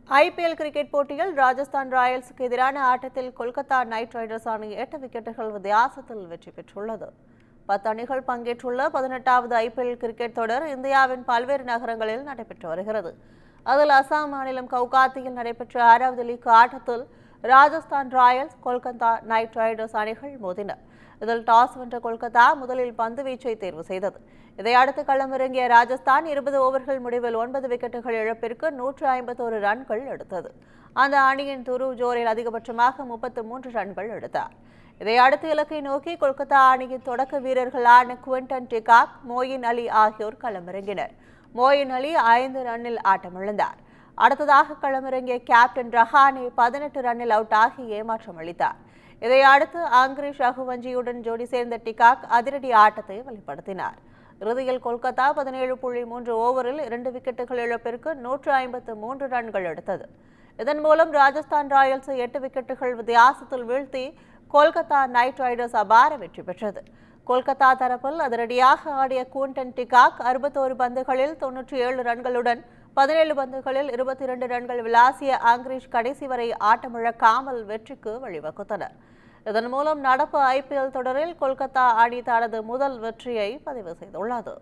IPL cricket போட்டியில் ராஜஸ்தான் ராயல்ஸுக்கு எதிரான ஆட்டத்தில் கொல்கத்தா நைட் ரைடர்ஸ் அணி 8 விக்கெட்டுகள் வித்தியாசத்தில் வெற்றி பெற்றுள்ளது. 10 அணிகள் பங்கேற்றுள்ள 18வது ஐபிஎல் கிரிக்கெட் தொடர் இந்தியாவின் பல்வேறு நகரங்களில் நடைபெற்று வருகிறது. அதில் அசாம் மாநிலம் கவுகாத்தியில் நடைபெற்ற 6வது லீக் ஆட்டத்தில் Rajasthan Royals, Kolkata night Riders அணிகள் மோதின. இதில் டாஸ் வென்ற கொல்கத்தா முதலில் பந்து வீச்சை தேர்வு செய்தது. இதையடுத்து களமிறங்கிய ராஜஸ்தான் 20 ஓவர்கள் முடிவில் 9 விக்கெட்டுகள் இழப்பிற்கு 151 ரன்கள் எடுத்தது. அந்த அணியின் துருவ் ஜோரில் அதிகபட்சமாக 33 ரன்கள் எடுத்தார். இதையடுத்து இலக்கை நோக்கி கொல்கத்தா அணியின் தொடக்க வீரர்களான குவிண்டன் டிகாக், மொயின் அலி ஆகியோர் களமிறங்கினர். மொயின் அலி 5 ரன்னில் ஆட்டமிழந்தார். அடுத்ததாக களமிறங்கிய கேப்டன் ரஹானே 18 ரன்னில் அவுட் ஆகி ஏமாற்றம் அளித்தார். இதையடுத்து ஆங்கிரிஷ் ரகுவஞ்சியுடன் ஜோடி சேர்ந்த டிகாக் அதிரடி ஆட்டத்தை வெளிப்படுத்தினார். இறுதியில் கொல்கத்தா 17.3 ஓவரில் 2 விக்கெட்டுகள் இழப்பிற்கு 153 ரன்கள் எடுத்தது. இதன் மூலம் ராஜஸ்தான் ராயல்ஸை 8 விக்கெட்டுகள் வித்தியாசத்தில் வீழ்த்தி கொல்கத்தா நைட் ரைடர்ஸ் அபார வெற்றி பெற்றது. கொல்கத்தா தரப்பில் அதிரடியாக ஆடிய குவிண்டன் டிகாக் 61 பந்துகளில் 97 ரன்களுடன் 17 பந்துகளில் 22 ரன்கள் விளாசிய ஆங்கிரிஷ் கடைசி வரை ஆட்டமிழக்காமல் வெற்றிக்கு வழிவகுத்தனர். இதன் மூலம் நடப்பு ஐபிஎல் தொடரில் கொல்கத்தா அணி தனது முதல் வெற்றியை பதிவு செய்துள்ளது.